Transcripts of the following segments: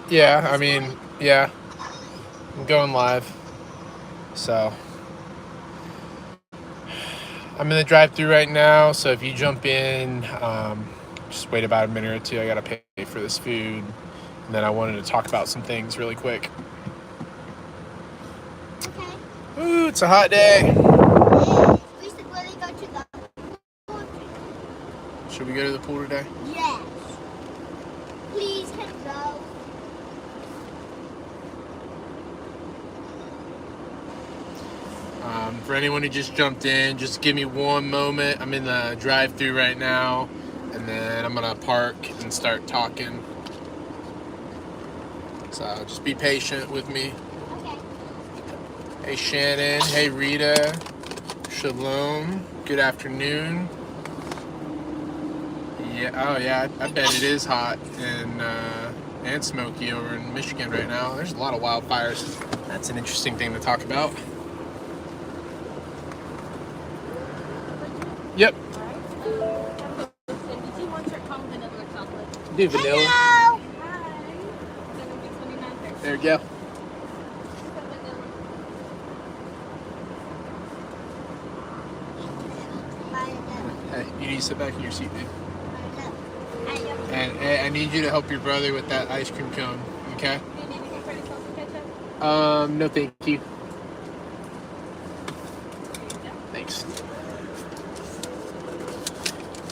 Yeah, I mean, yeah, I'm going live. So I'm in the drive-through right now. So if you jump in, just wait about a minute or two. I gotta pay for this food, and then I wanted to talk about some things really quick. Okay. Ooh, it's a hot day. We should really go to the pool. Should we go to the pool today? Yes. Please can go. For anyone who just jumped in, just give me one moment. I'm in the drive-through right now, and then I'm gonna park and start talking. So just be patient with me. Okay. Hey Shannon, hey Rita, shalom, good afternoon. Yeah, oh yeah, I bet it is hot and smoky over in Michigan right now. There's a lot of wildfires. That's an interesting thing to talk about. Yep, Did you want your calm vanilla or chocolate? do vanilla. Hello. Hi. 7:29. There we go. Hey, you need to sit back in your seat, babe. And hey, I need you to help your brother with that ice cream cone, okay? Do you need anything for the sauce and ketchup? No thank you. There you go. Thanks.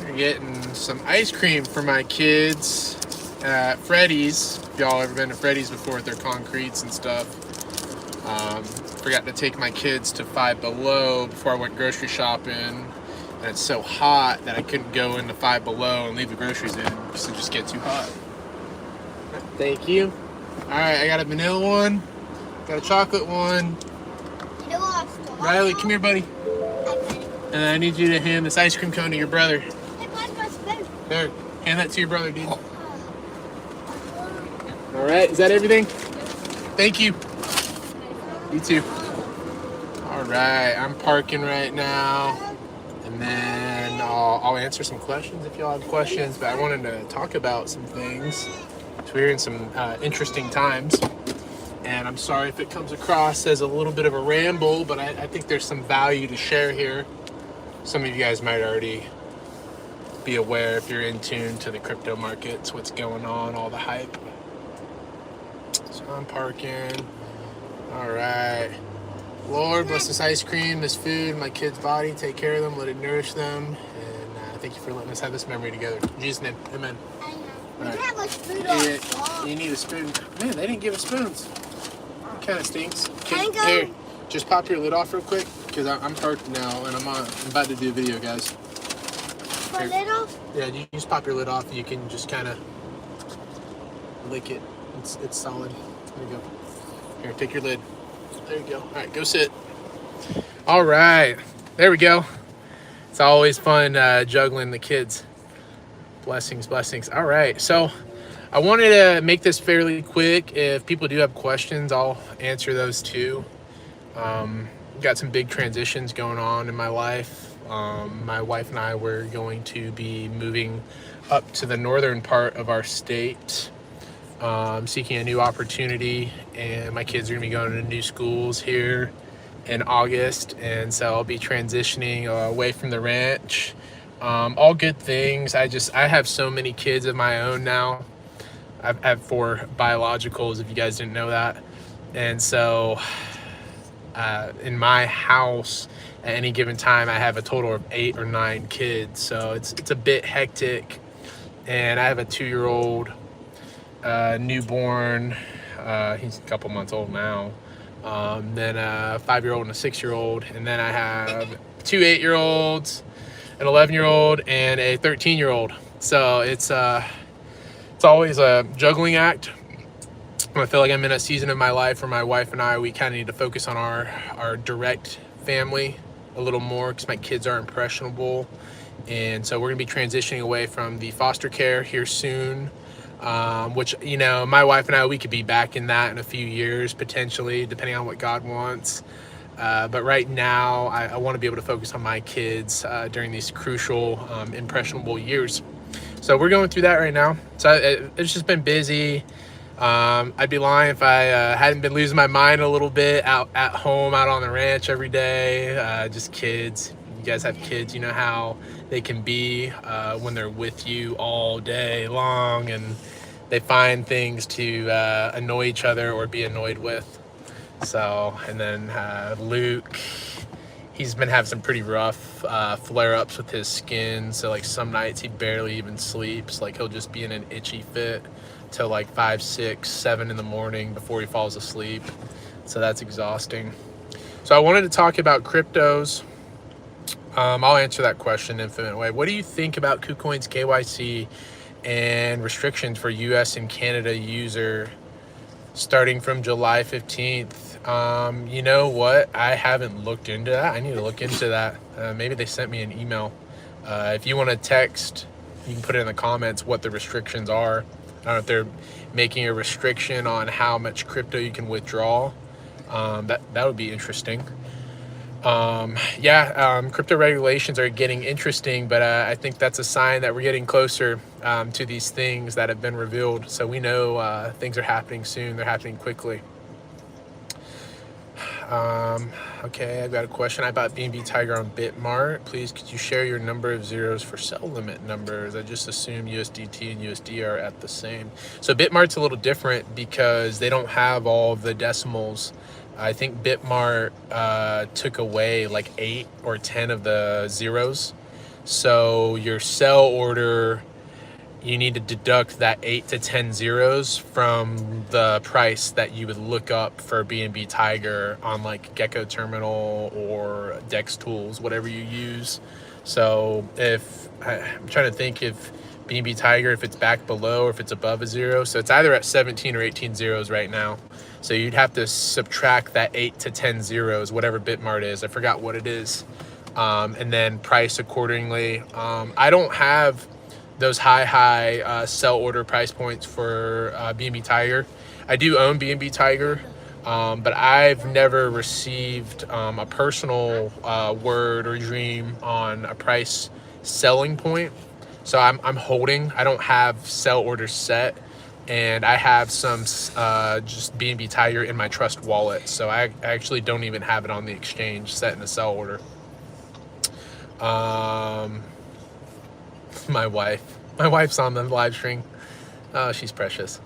We're getting some ice cream for my kids at Freddy's. If y'all ever been to Freddy's before with their concretes and stuff. Forgot to take my kids to Five Below before I went grocery shopping. And it's so hot that I couldn't go into Five Below and leave the groceries in because it just get too hot. Thank you. Alright, I got a vanilla one. Got a chocolate one. You know what? Riley, come here, buddy. And I need you to hand this ice cream cone to your brother. Hey, where's my spoon? There, hand that to your brother, dude. All right, is that everything? Thank you. You too. All right, I'm parking right now, and then I'll answer some questions if y'all have questions. But I wanted to talk about some things. So we're in some interesting times, and I'm sorry if it comes across as a little bit of a ramble, but I think there's some value to share here. Some of you guys might already be aware if you're in tune to the crypto markets, what's going on, all the hype. So I'm parking. All right. Lord, bless this ice cream, this food, my kids' body. Take care of them, let it nourish them. And thank you for letting us have this memory together. In Jesus' name, amen. I know. All right. You have a spoon on the wall. You need a spoon. Man, they didn't give us spoons. Kind of stinks. Can I go? Here, just pop your lid off real quick because I'm parked now and I'm about to do a video, guys. A little? Yeah, you just pop your lid off. You can just kind of lick it. It's solid. There you go. Here, take your lid. There you go. All right, go sit. All right, there we go. It's always fun juggling the kids. Blessings, blessings. All right, so I wanted to make this fairly quick. If people do have questions, I'll answer those too. Got some big transitions going on in my life. My wife and I were going to be moving up to the northern part of our state, seeking a new opportunity, and my kids are gonna be going to new schools here in August, and so I'll be transitioning away from the ranch. All good things. I have so many kids of my own now. I have 4 biologicals, if you guys didn't know that, and so in my house at any given time I have a total of 8 or 9 kids, so it's a bit hectic. And I have a 2-year-old newborn, he's a couple months old now, then a 5-year-old and a 6-year-old, and then I have 2 8-year-olds, an 11-year-old, and a 13-year-old. So it's always a juggling act. I feel like I'm in a season of my life where my wife and I, we kind of need to focus on our direct family a little more because my kids are impressionable. And so we're going to be transitioning away from the foster care here soon, which, you know, my wife and I, we could be back in that in a few years, potentially, depending on what God wants. But right now, I want to be able to focus on my kids during these crucial, impressionable years. So we're going through that right now. So it's just been busy. I'd be lying if I hadn't been losing my mind a little bit out at home, out on the ranch every day. Just kids. You guys have kids, you know how they can be when they're with you all day long, and they find things to annoy each other or be annoyed with. So, and then Luke, he's been having some pretty rough flare-ups with his skin. So like some nights he barely even sleeps. Like he'll just be in an itchy fit till like 5, 6, 7 in the morning before he falls asleep. So that's exhausting. So I wanted to talk about cryptos. I'll answer that question Infinite Way. What do you think about KuCoin's KYC and restrictions for US and Canada user starting from July 15th? You know what? I haven't looked into that. I need to look into that. Maybe they sent me an email. If you want to text, you can put it in the comments what the restrictions are. I don't know if they're making a restriction on how much crypto you can withdraw. That would be interesting. Crypto regulations are getting interesting, but I think that's a sign that we're getting closer to these things that have been revealed. So we know things are happening soon. They're happening quickly. Okay, I've got a question. I bought BNB Tiger on Bitmart. Please, could you share your number of zeros for sell limit numbers? I just assume USDT and USD are at the same. So Bitmart's a little different because they don't have all of the decimals. I think Bitmart took away like 8 or 10 of the zeros. So your sell order, you need to deduct that 8 to 10 zeros from the price that you would look up for BNB Tiger on like Gecko Terminal or Dex Tools, whatever you use. So if I'm trying to think if BNB Tiger, if it's back below or if it's above a zero. So it's either at 17 or 18 zeros right now. So you'd have to subtract that 8 to 10 zeros, whatever Bitmart is. I forgot what it is. And then price accordingly. I don't have those high sell order price points for BNB Tiger. I do own BNB Tiger, but I've never received a personal word or dream on a price selling point. So I'm holding. I don't have sell orders set, and I have some just BNB Tiger in my Trust wallet. So I actually don't even have it on the exchange set in a sell order. My wife's on the live stream. Oh, she's precious.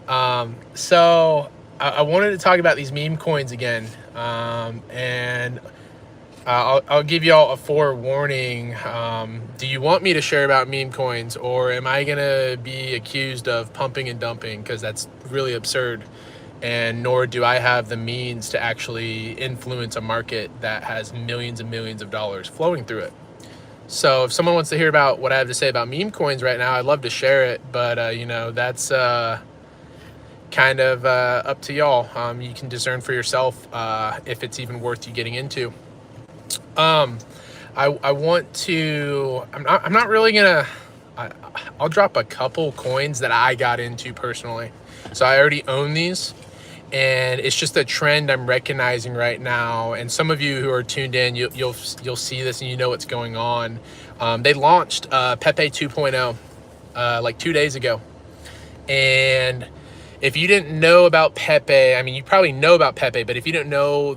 So I wanted to talk about these meme coins again. And I'll give y'all a forewarning. Do you want me to share about meme coins, or am I gonna be accused of pumping and dumping? Because that's really absurd. And nor do I have the means to actually influence a market that has millions and millions of dollars flowing through it. So if someone wants to hear about what I have to say about meme coins right now, I'd love to share it. But, that's kind of up to y'all. You can discern for yourself if it's even worth you getting into. I want to, I'm not really going to, I'll drop a couple coins that I got into personally. So I already own these. And it's just a trend I'm recognizing right now. And some of you who are tuned in, you'll see this and you know what's going on. They launched Pepe 2.0 like 2 days ago. And if you didn't know about Pepe, I mean, you probably know about Pepe, but if you didn't know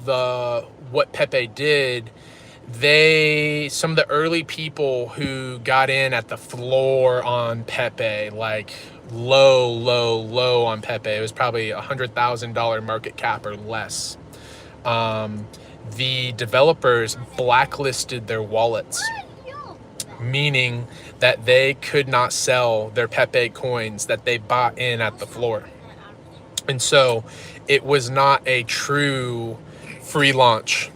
what Pepe did, some of the early people who got in at the floor on Pepe, like low on Pepe, it was probably $100,000 market cap or less. The developers blacklisted their wallets, meaning that they could not sell their Pepe coins that they bought in at the floor. And so it was not a true free launch,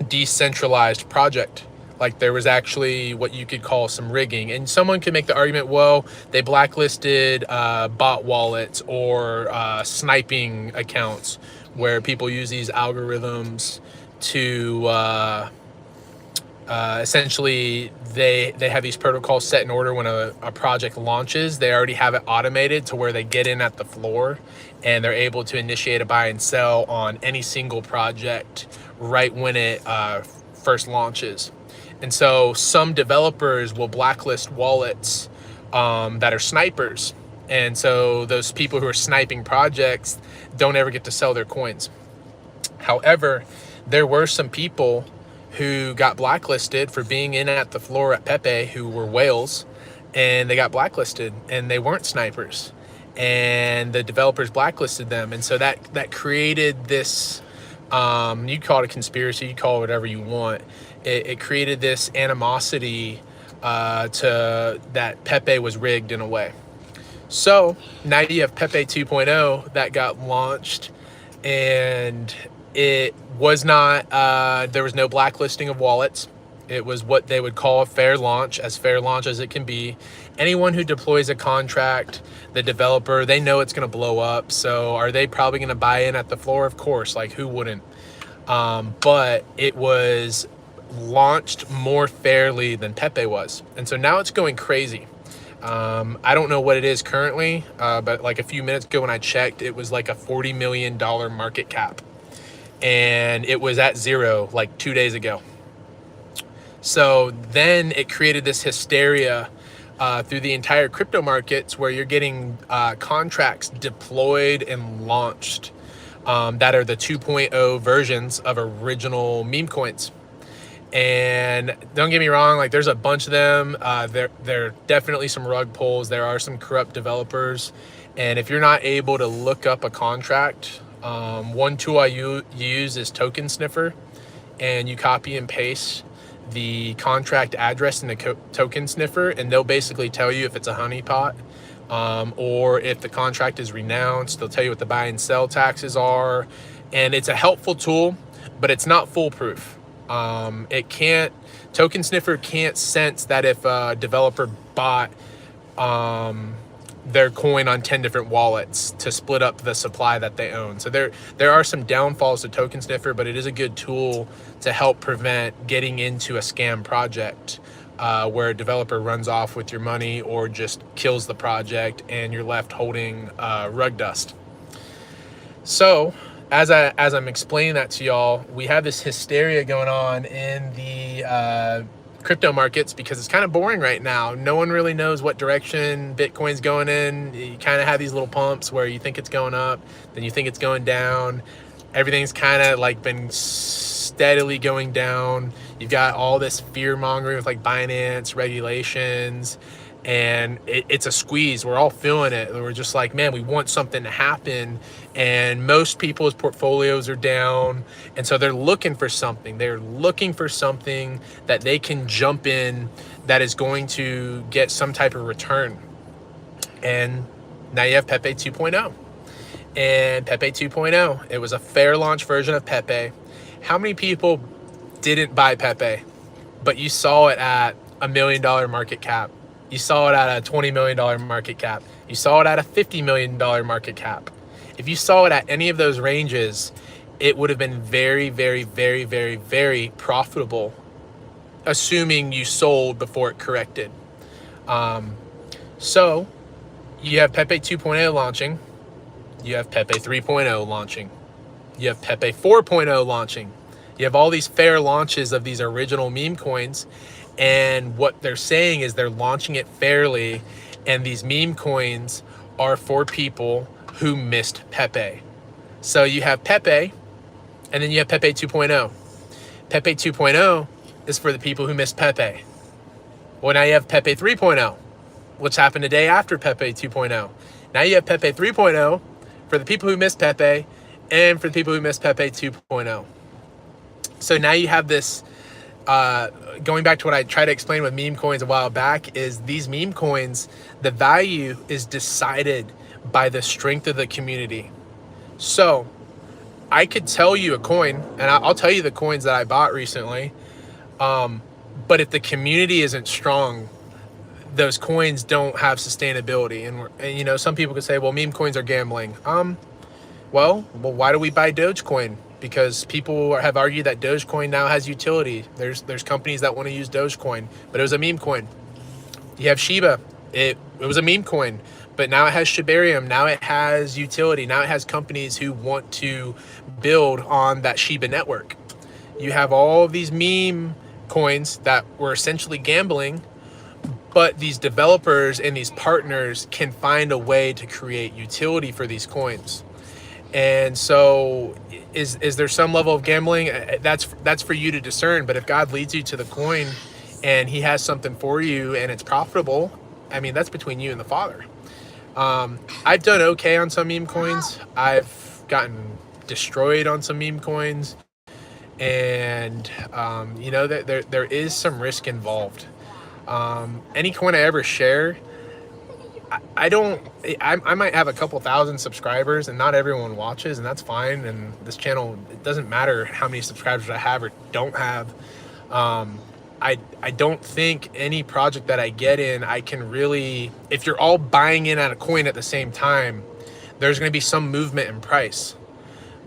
decentralized project. Like there was actually what you could call some rigging. And someone could make the argument, well, they blacklisted bot wallets or sniping accounts where people use these algorithms to essentially they have these protocols set in order when a project launches. They already have it automated to where they get in at the floor and they're able to initiate a buy and sell on any single project right when it first launches. And so some developers will blacklist wallets that are snipers. And so those people who are sniping projects don't ever get to sell their coins. However, there were some people who got blacklisted for being in at the floor at Pepe who were whales, and they got blacklisted and they weren't snipers, and the developers blacklisted them. And so that created this, you call it a conspiracy, you call it whatever you want. It created this animosity to that Pepe was rigged in a way. So now you have Pepe 2.0 that got launched, and it was not, there was no blacklisting of wallets. It was what they would call a fair launch, as fair launch as it can be. Anyone who deploys a contract, the developer, they know it's going to blow up. So are they probably going to buy in at the floor? Of course, like who wouldn't? But it was launched more fairly than Pepe was. And so now it's going crazy. I don't know what it is currently, but like a few minutes ago when I checked, it was like a $40 million market cap. And it was at zero like 2 days ago. So then it created this hysteria through the entire crypto markets, where you're getting contracts deployed and launched that are the 2.0 versions of original meme coins. And don't get me wrong, like there's a bunch of them. There are definitely some rug pulls. There are some corrupt developers. And if you're not able to look up a contract, one tool I use is Token Sniffer, and you copy and paste the contract address in the Token Sniffer, and they'll basically tell you if it's a honeypot, or if the contract is renounced. They'll tell you what the buy and sell taxes are, and it's a helpful tool, but it's not foolproof. Token Sniffer can't sense that if a developer bought their coin on 10 different wallets to split up the supply that they own. So there are some downfalls to Token Sniffer, but it is a good tool to help prevent getting into a scam project where a developer runs off with your money or just kills the project and you're left holding rug dust. So as I'm explaining that to y'all, we have this hysteria going on in the crypto markets because it's kind of boring right now. No one really knows what direction Bitcoin's going in. You kind of have these little pumps where you think it's going up, then you think it's going down. Everything's kind of like been steadily going down. You've got all this fear mongering with like Binance regulations, and it's a squeeze. We're all feeling it. We're just like, man, we want something to happen. And most people's portfolios are down. And so they're looking for something. They're looking for something that they can jump in that is going to get some type of return. And now you have Pepe 2.0. And Pepe 2.0, it was a fair launch version of Pepe. How many people didn't buy Pepe, but you saw it at $1 million market cap? You saw it at a $20 million market cap. You saw it at a $50 million market cap. If you saw it at any of those ranges, it would have been very, very, very, very, very profitable, assuming you sold before it corrected. So you have Pepe 2.0 launching. You have Pepe 3.0 launching. You have Pepe 4.0 launching. You have all these fair launches of these original meme coins. And what they're saying is they're launching it fairly. And these meme coins are for people who missed Pepe. So you have Pepe, and then you have Pepe 2.0. Pepe 2.0 is for the people who missed Pepe. Well, now you have Pepe 3.0, which happened a day after Pepe 2.0. Now you have Pepe 3.0 for the people who missed Pepe and for the people who missed Pepe 2.0. So now you have this, going back to what I tried to explain with meme coins a while back, is these meme coins, the value is decided by the strength of the community. So I could tell you a coin, and I'll tell you the coins that I bought recently. But if the community isn't strong, those coins don't have sustainability. And you know, some people could say, well, meme coins are gambling. Well, why do we buy Dogecoin? Because people have argued that Dogecoin now has utility. There's companies that want to use Dogecoin, but it was a meme coin. You have Shiba. It was a meme coin, but now it has Shibarium. Now it has utility. Now it has companies who want to build on that Shiba network. You have all of these meme coins that were essentially gambling, But these developers and these partners can find a way to create utility for these coins. And so is there some level of gambling? That's for you to discern. But if God leads you to the coin and he has something for you and it's profitable, I mean, that's between you and the Father. I've done okay on some meme coins. I've gotten destroyed on some meme coins. And, you know, there is some risk involved. Any coin I ever share, I might have a couple thousand subscribers and not everyone watches, and that's fine. And this channel, it doesn't matter how many subscribers I have or don't have. I don't think any project that I get in, I can really, if you're all buying in at a coin at the same time, there's going to be some movement in price.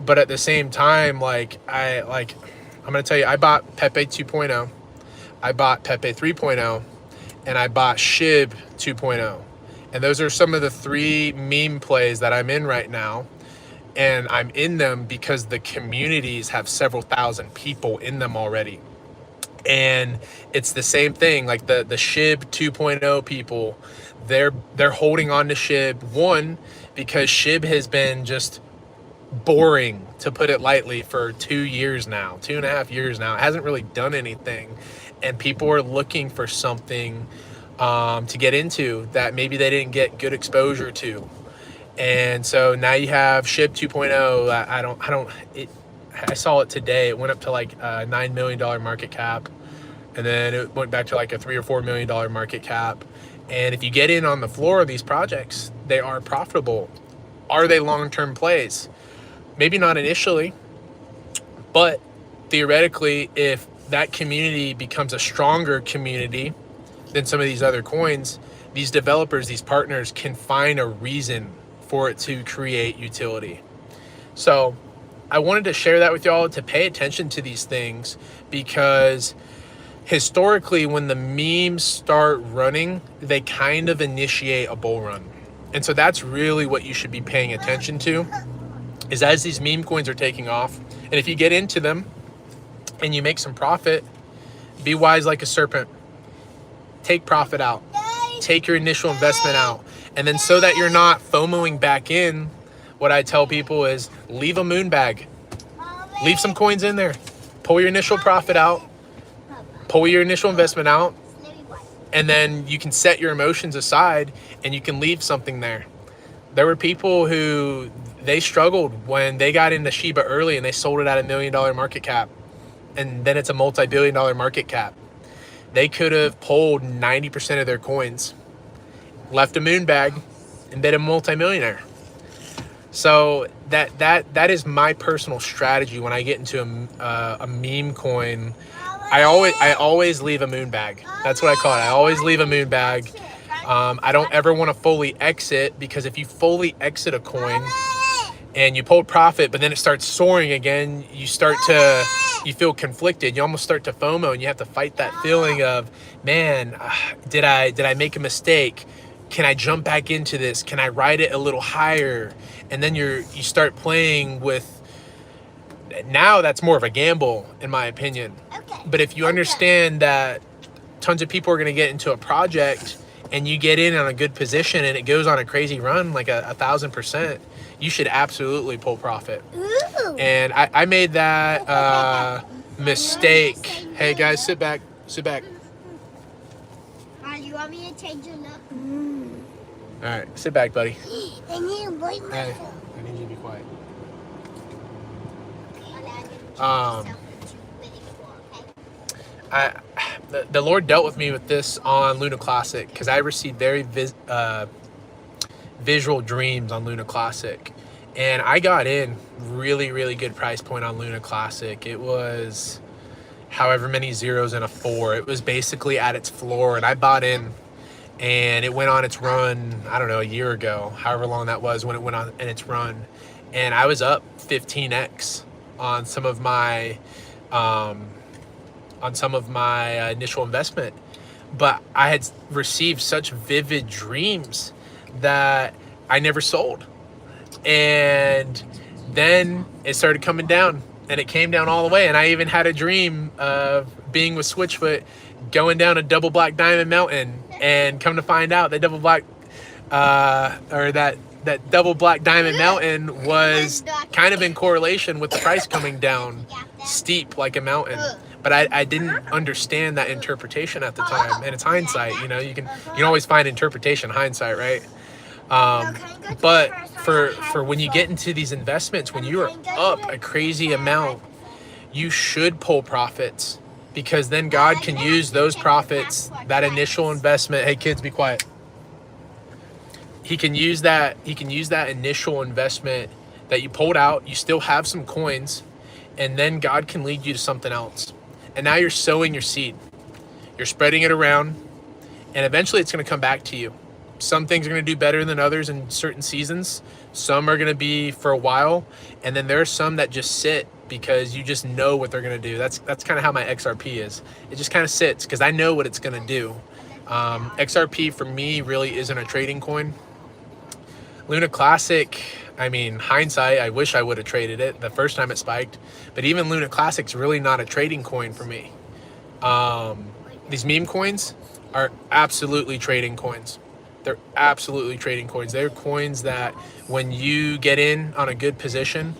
But at the same time, I'm going to tell you, I bought Pepe 2.0, I bought Pepe 3.0, and I bought SHIB 2.0. And those are some of the 3 meme plays that I'm in right now. And I'm in them because the communities have several thousand people in them already. And it's the same thing, like the SHIB 2.0 people, they're holding on to SHIB 1 because SHIB has been just boring, to put it lightly, for 2 years now, 2.5 years now. It hasn't really done anything. And people are looking for something to get into that maybe they didn't get good exposure to. And so now you have SHIB 2.0. I saw it today. It went up to like a $9 million market cap. And then it went back to like a $3 or $4 million market cap. And if you get in on the floor of these projects, they are profitable. Are they long-term plays? Maybe not initially, but theoretically, if that community becomes a stronger community than some of these other coins, these developers, these partners can find a reason for it to create utility. So I wanted to share that with y'all, to pay attention to these things, because historically when the memes start running, they kind of initiate a bull run. And so that's really what you should be paying attention to, is as these meme coins are taking off. And if you get into them and you make some profit, be wise like a serpent. Take profit out. Take your initial investment out. And then, so that you're not FOMOing back in, what I tell people is leave a moon bag. Leave some coins in there. Pull your initial profit out. Pull your initial investment out. And then you can set your emotions aside and you can leave something there. There were people who, they struggled when they got into Shiba early and they sold it at $1 million market cap. And then it's a multi-billion-dollar market cap. They could have pulled 90% of their coins, left a moon bag, and been a multimillionaire. So that is my personal strategy when I get into a meme coin. I always leave a moon bag. That's what I call it. I always leave a moon bag. I don't ever want to fully exit, because if you fully exit a coin and you pulled profit, but then it starts soaring again, you feel conflicted. You almost start to FOMO, and you have to fight that feeling of, man, did I make a mistake? Can I jump back into this? Can I ride it a little higher? And then you start playing with, now that's more of a gamble, in my opinion. Okay. But if you understand that tons of people are going to get into a project and you get in on a good position and it goes on a crazy run, like 1,000%, you should absolutely pull profit. Ooh. And I made that mistake. Hey guys, sit back. You want me to change your look? All right, sit back, buddy. I need to boy Hey, myself. I need you to be quiet. Um, The Lord dealt with me with this on Luna Classic, because I received very visual dreams on Luna Classic, and I got in really good price point on Luna Classic. It was however many zeros and a 4. It was basically at its floor, and I bought in, and it went on its run, I don't know, a year ago, however long that was when it went on in its run, and I was up 15x on some of my initial investment. But I had received such vivid dreams that I never sold. And then it started coming down, and it came down all the way. And I even had a dream of being with Switchfoot going down a double black diamond mountain, and come to find out that double black that double black diamond mountain was kind of in correlation with the price coming down steep like a mountain. But I didn't understand that interpretation at the time, and it's hindsight. You know, you can always find interpretation hindsight, right? But for when you get into these investments, when you are up a crazy amount, you should pull profits, because then God can use those profits, that initial investment. Hey kids, be quiet. He can use that initial investment that you pulled out. You still have some coins, and then God can lead you to something else. And now you're sowing your seed. You're spreading it around, and eventually it's going to come back to you. Some things are going to do better than others in certain seasons. Some are going to be for a while, and then there are some that just sit because you just know what they're going to do. That's kind of how my XRP is. It just kind of sits because I know what it's going to do. XRP for me really isn't a trading coin. Luna Classic, I mean, hindsight, I wish I would have traded it the first time it spiked, but even Luna Classic's really not a trading coin for me. These meme coins are absolutely trading coins. They're absolutely trading coins. They're coins that when you get in on a good position,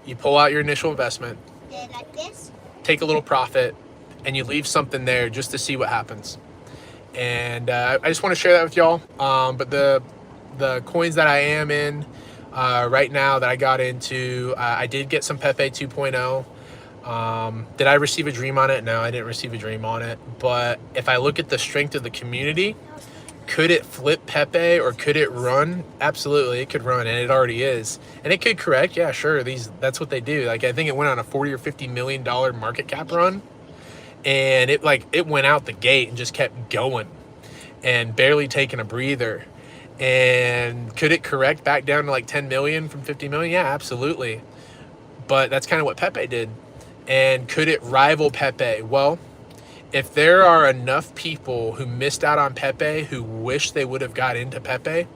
you pull out your initial investment, Like this? take a little profit, and you leave something there just to see what happens. And I just want to share that with y'all. But the coins that I am in right now that I got into, I did get some Pepe 2.0. Did I receive a dream on it? No, I didn't receive a dream on it. But if I look at the strength of the community, could it flip Pepe or could it run? Absolutely, it could run, and it already is. And it could correct, yeah, sure. That's what they do. Like, I think it went on a $40 or $50 million market cap run, and it went out the gate and just kept going and barely taking a breather. And could it correct back down to like 10 million from 50 million? Yeah, absolutely. But that's kind of what Pepe did. And could it rival Pepe? Well, if there are enough people who missed out on Pepe who wish they would have got into Pepe,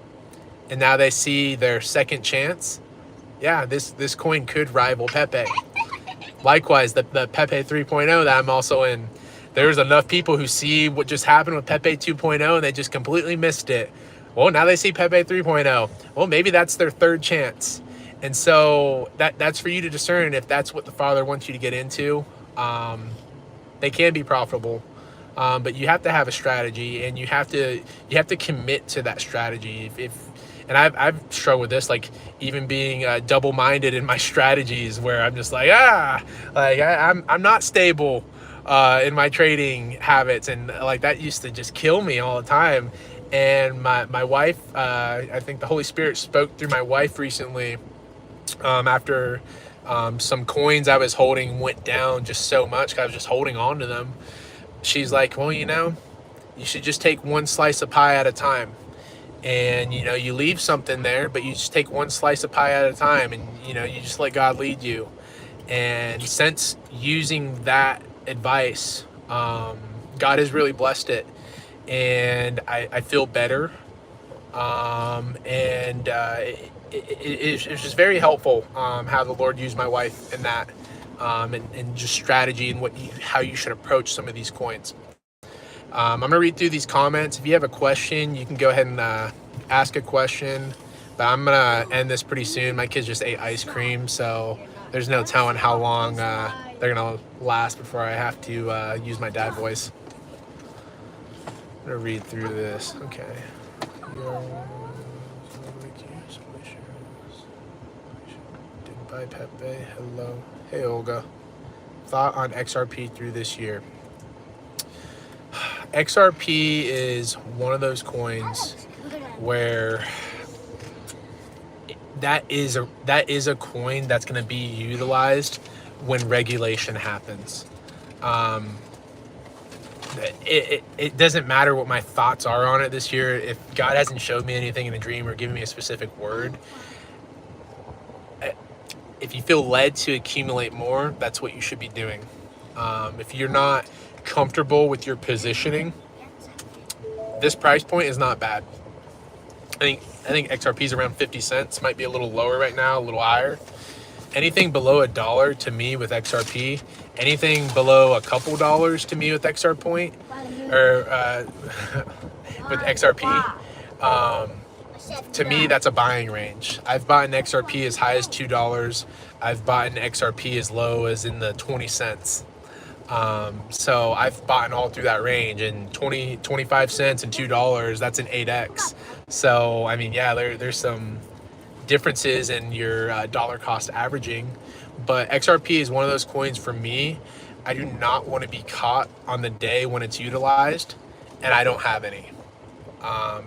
and now they see their second chance, yeah, this coin could rival Pepe. Likewise, the Pepe 3.0 that I'm also in, there's enough people who see what just happened with Pepe 2.0 and they just completely missed it. Well, now they see Pepe 3.0. Well, maybe that's their third chance. And so that's for you to discern if that's what the Father wants you to get into. They can be profitable, but you have to have a strategy, and you have to commit to that strategy. And I've struggled with this, like even being double-minded in my strategies, where I'm just like I'm not stable in my trading habits, and like that used to just kill me all the time. And my wife, I think the Holy Spirit spoke through my wife recently, after some coins I was holding went down just so much, 'cause I was just holding on to them. She's like, well, you should just take one slice of pie at a time. And, you leave something there, but you just take one slice of pie at a time, and, you just let God lead you. And since using that advice, God has really blessed it. And I feel better. It's just very helpful how the Lord used my wife in that, and just strategy and how you should approach some of these coins. I'm gonna read through these comments. If you have a question, you can go ahead and ask a question, but I'm gonna end this pretty soon. My kids just ate ice cream, so there's no telling how long they're gonna last before I have to use my dad voice. I'm gonna read through this. Okay. Didn't buy Pepe. Hello. Hey, Olga. Thought on XRP through this year. XRP is one of those coins where that is a coin that's going to be utilized when regulation happens. It doesn't matter what my thoughts are on it this year. If God hasn't showed me anything in a dream or given me a specific word, if you feel led to accumulate more, that's what you should be doing. If you're not comfortable with your positioning, this price point is not bad. I think XRP is around 50 cents. Might be a little lower right now, a little higher. anything below $1 to me with XRP, anything below a couple dollars to me with XR point or with XRP, to me that's a buying range. I've bought an XRP as high as $2. I've bought an XRP as low as in the 20 cents. So I've bought all through that range, and 25 cents and $2, that's an 8x. So I mean, yeah, there's some differences in your dollar cost averaging, but XRP is one of those coins for me. I do not want to be caught on the day when it's utilized and I don't have any,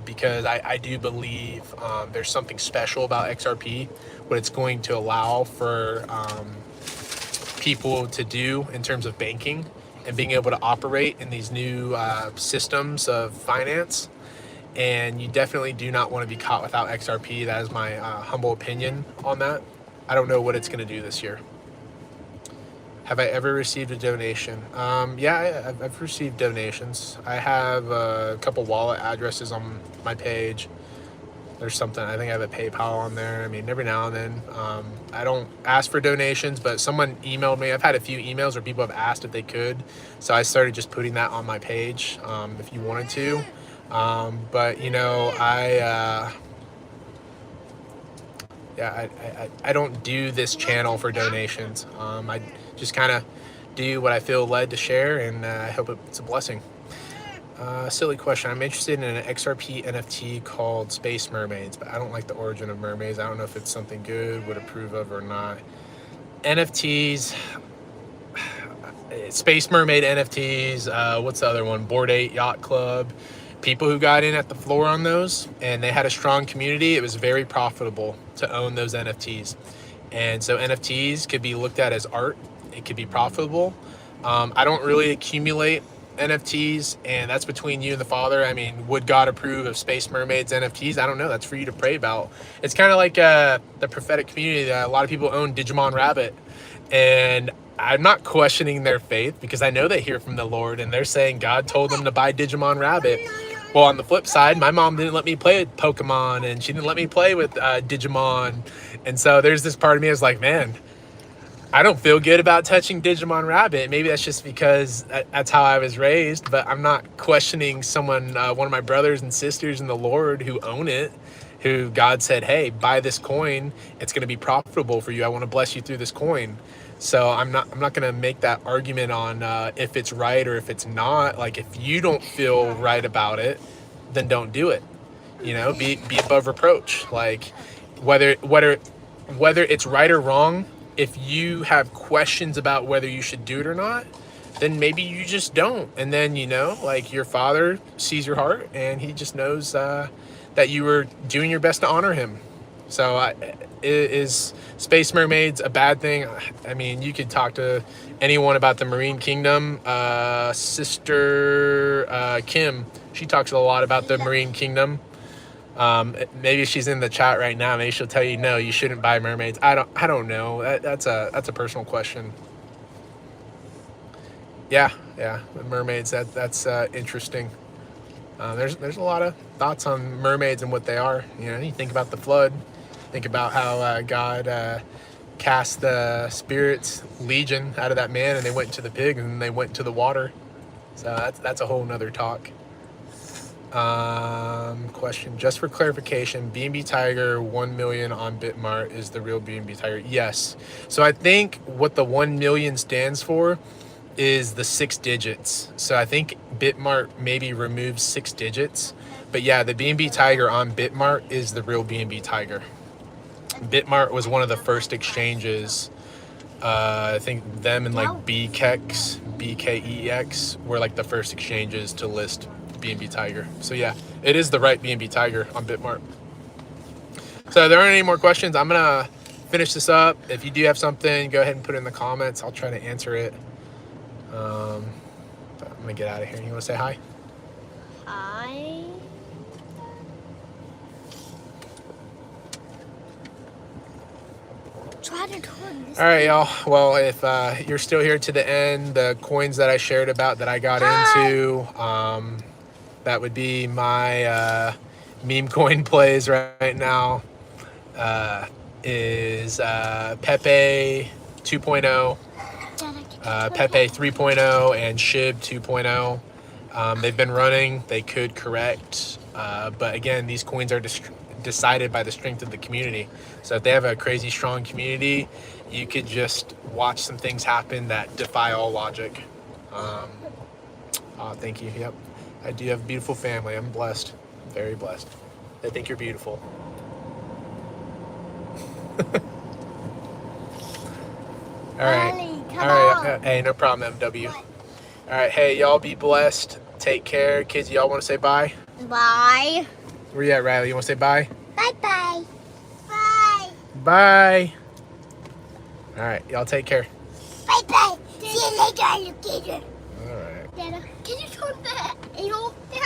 because I do believe there's something special about XRP, what it's going to allow for people to do in terms of banking and being able to operate in these new systems of finance. And you definitely do not want to be caught without XRP. That is my humble opinion on that. I don't know what it's going to do this year. Have I ever received a donation? Yeah, I've received donations. I have a couple wallet addresses on my page. There's something, I think I have a PayPal on there. I mean, every now and then, I don't ask for donations, but someone emailed me. I've had a few emails where people have asked if they could. So I started just putting that on my page, if you wanted to. But you know, I don't do this channel for donations. I just kind of do what I feel led to share, and I hope it's a blessing. Silly question. I'm interested in an XRP NFT called Space Mermaids, but I don't like the origin of mermaids. I don't know if it's something good, would approve of or not. NFTs, Space Mermaid NFTs, what's the other one? Bored Ape Yacht Club. People who got in at the floor on those, and they had a strong community. It was very profitable to own those NFTs. And so NFTs could be looked at as art. It could be profitable. I don't really accumulate NFTs, and that's between you and the Father. I mean, would God approve of Space Mermaids NFTs? I don't know. That's for you to pray about. It's kind of like the prophetic community that a lot of people own Digimon Rabbit, and I'm not questioning their faith because I know they hear from the Lord, and they're saying God told them to buy Digimon Rabbit. Well, on the flip side, my mom didn't let me play with Pokemon, and she didn't let me play with Digimon. And so there's this part of me that's like, man, I don't feel good about touching Digimon Rabbit. Maybe that's just because that's how I was raised, but I'm not questioning someone, one of my brothers and sisters in the Lord who own it, who God said, hey, buy this coin. It's going to be profitable for you. I want to bless you through this coin. So I'm not going to make that argument on if it's right or if it's not. Like, if you don't feel right about it, then don't do it. You know, be above reproach. Like, whether it's right or wrong, if you have questions about whether you should do it or not, then maybe you just don't. And then, you know, like, your Father sees your heart, and he just knows that you were doing your best to honor him. So is Space Mermaids a bad thing? I mean, you could talk to anyone about the Marine Kingdom. Sister Kim, she talks a lot about the Marine Kingdom. Maybe she's in the chat right now. Maybe she'll tell you, no, you shouldn't buy mermaids. I don't know. That's a personal question. Yeah, mermaids. That's interesting. There's a lot of thoughts on mermaids and what they are. You know, you think about the flood. Think about how God cast the spirits legion out of that man, and they went to the pig, and they went to the water. So that's a whole nother talk. Question, just for clarification, B&B Tiger 1 million on Bitmart is the real B&B Tiger? Yes. So I think what the 1 million stands for is the 6 digits. So I think Bitmart maybe removes 6 digits. But yeah, the B&B Tiger on Bitmart is the real B&B Tiger. Bitmart was one of the first exchanges. I think them and like BKEX were like the first exchanges to list B&B Tiger. So yeah, it is the right B&B Tiger on Bitmart. So if there aren't any more questions, I'm gonna finish this up. If you do have something, go ahead and put it in the comments. I'll try to answer it. I'm gonna get out of here. You wanna say hi? Hi. Try to turn this. All right, y'all. Well, if you're still here to the end, the coins that I shared about that I got into, that would be my meme coin plays right now. is Pepe 2.0, Pepe 3.0, and Shib 2.0. They've been running. They could correct. But again, these coins are decided by the strength of the community. So if they have a crazy strong community, you could just watch some things happen that defy all logic. Thank you. Yep. I do have a beautiful family. I'm blessed. Very blessed. They think you're beautiful. All right. Ollie, come All right. on. Hey, no problem, MW. What? All right. Hey, y'all be blessed. Take care. Kids, y'all want to say bye? Bye. Where you at, Riley? You want to say bye? Bye-bye. Bye. Bye. All right. Y'all take care. Bye-bye. See you later, alligator. All right. Dada, can you turn that? You know, there